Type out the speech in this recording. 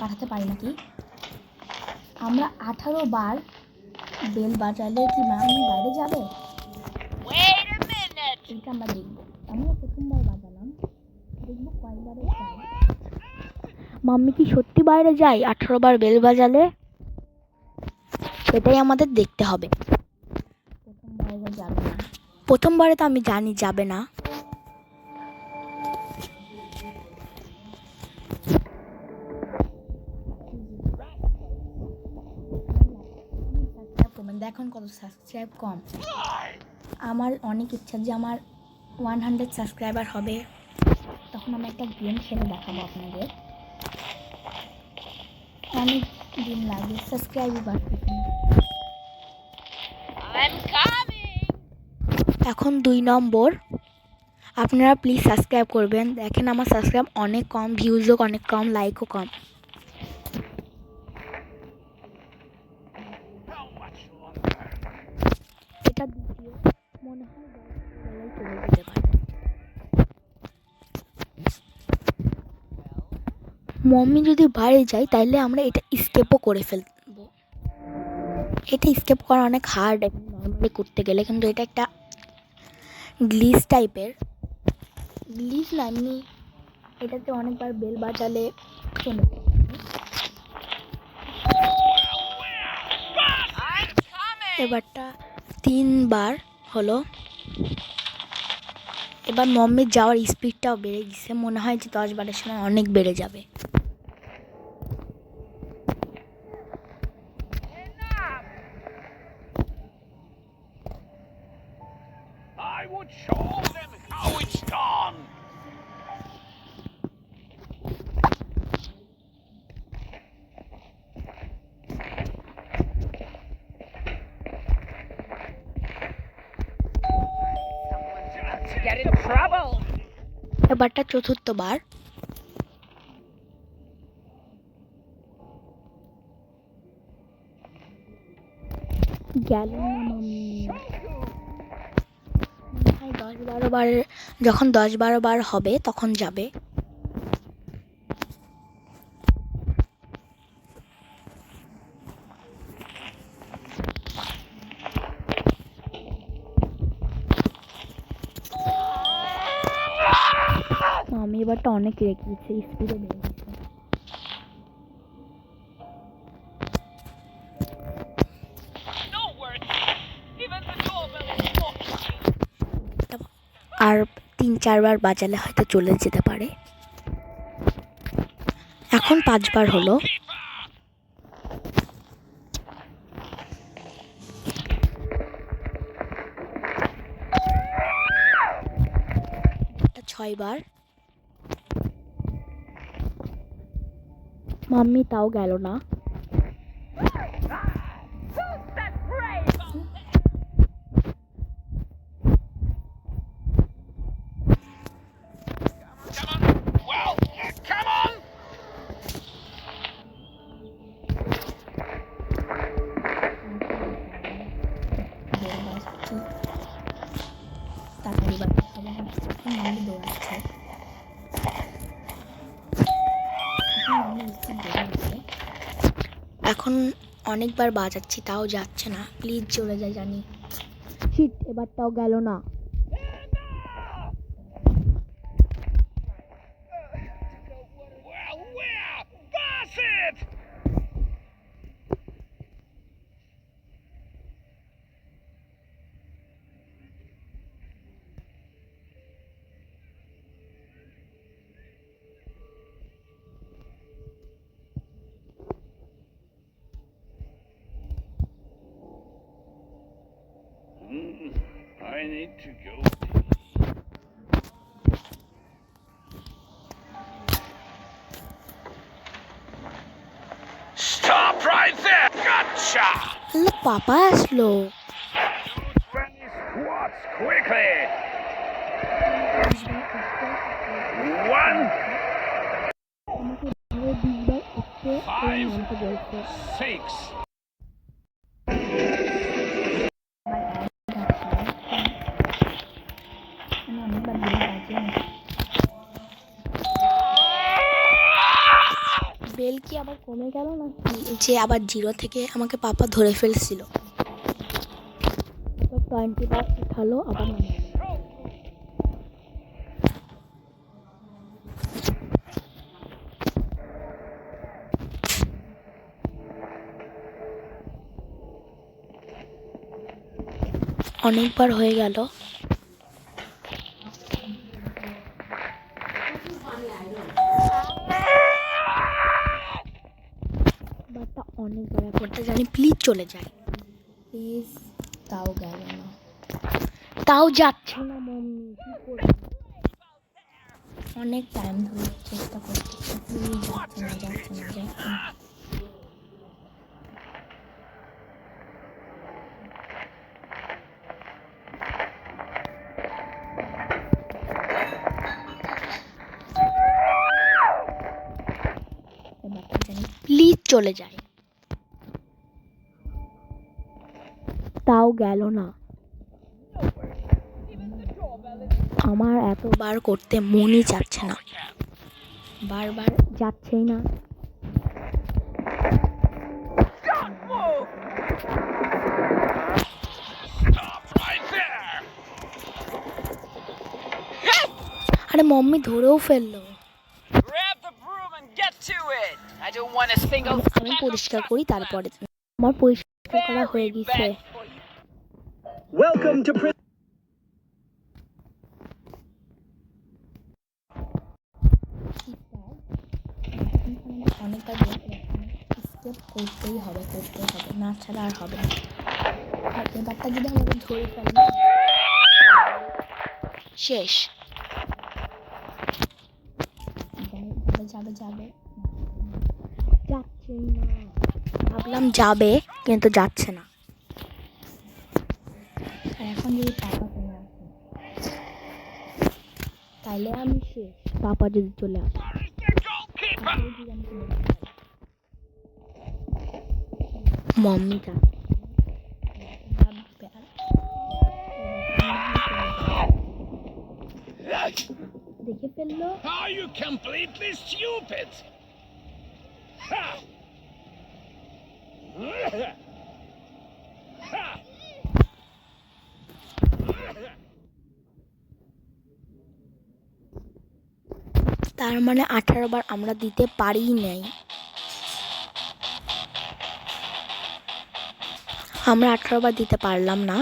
পাঠাতে পারি নাকি। আমরা 18 বার বেল বাজালে কি মাম্মি বাইরে যাবে, এটা আমরা দেখবো। আমিও প্রথমবার বাজালাম, দেখবো কয়েকবারে যায়। মাম্মি কি সত্যি বাইরে যায় 18 বার বেল বাজালে? সেটাই আমাদের দেখতে হবে। প্রথমবারে যাবে না, প্রথমবারে তো আমি জানি যাবে না। দেখুন কত সাবস্ক্রাইব কম। আমার অনেক ইচ্ছা যে আমার 100 সাবস্ক্রাইবার হবে, তখন আমি একটা গেম খেলে দেখাবো আপনাদের। অনেক দিন লাগে, সাবস্ক্রাইবই বাড়তেছে না। এখন 2 নম্বর, আপনারা প্লিজ সাবস্ক্রাইব করবেন। দেখেন আমার সাবস্ক্রাইব অনেক কম, ভিউজও অনেক কম, লাইকও কম। এটা দ্বিতীয়, মনে হয় বেলায় চলে যেতে পারে। মম্মি যদি বাইরে যায় তাইলে আমরা এটা স্কেপও করে ফেলবো। এটা স্কেপ করা অনেক হার্ড নর্মালি করতে গেলে, কিন্তু এটা একটা গ্লিচ টাইপের, গ্লিচ না এমনি, এটাতে অনেকবার বেল বাজালে চলে। এবারটা 3 বার হলো। এবার মম্মির যাওয়ার স্পিডটাও বেড়ে গেছে, মনে হয় যে 10 বারের সময় অনেক বেড়ে যাবে। I would show them how it's done. Someone's to get in trouble. এবারটা চতুর্থবার। গেল না মাম্মি। 10-12 বার, যখন 10-12 বার হবে তখন যাবে। আমি এবারটা অনেক রেগে গেছি, স্পিডে বেড়ে গেছে। আর 3-4 বার বাজালে হয়তো চলে যেতে পারে। এখন 5 বার হলো। 6 বার। মাম্মি তাও গেল না। এখন অনেকবার বাজাচ্ছি তাও যাচ্ছে না, প্লিজ চলে যায় জানি। শিট, এবারটাও গেল না। Well, where? Pass it! I need to go. Stop right there! Gotcha! পাপা আসলো। Do 20 squats quickly! 1, 5, 6. বেল কি আবার কমে গেল না যে আবার 0 থেকে আমাকে পাপা ধরে ফেলছিল, আবার 20 বার উঠালো আবার নামালো। অনেকবার হয়ে গেল। বারটা অনেকবার একবারটা জানি প্লিজ চলে যায়, প্লিজ। তাও গেল না, তাও যাচ্ছে না মাম্মি, কি করবো? অনেক টাইম ধরে চেষ্টা করতেছি, প্লিজ যাচ্ছে না যাচ্ছে না যাচ্ছে না। এবারটা জানি প্লিজ চলে যায়, তাও গেল না। আমার এতবার করতে মনই চাচ্ছে না, বারবার যাচ্ছেই না। Stop right there! আরে মাম্মি ধরেও ফেললো। Grab the broom and get to it. I don't want a single আমি পরিষ্কার করি, তারপরে আমার পরিষ্কার করা হয়ে গেছে। Welcome to prison. অনেকবার স্টেপ করতেই হবে, না ছাড়া আর হবে না। আর এবারটা যদি আমাকে ধরে ফেলে শেষ। যাবে যাবে, যাচ্ছেই না। ভাবলাম যাবে কিন্তু যাচ্ছে না। আর এখন যদি পাপা চলে আসে তাইলে আমি শেষ। পাপা যদি চলে আসে Where's the goalkeeper? মম্মি যা দেখে ফেললো। Are you completely stupid? Ha! Ha! তার মানে 18 বার আমরা দিতে পারি নাই। আমরা 18 বার দিতে পারলাম না।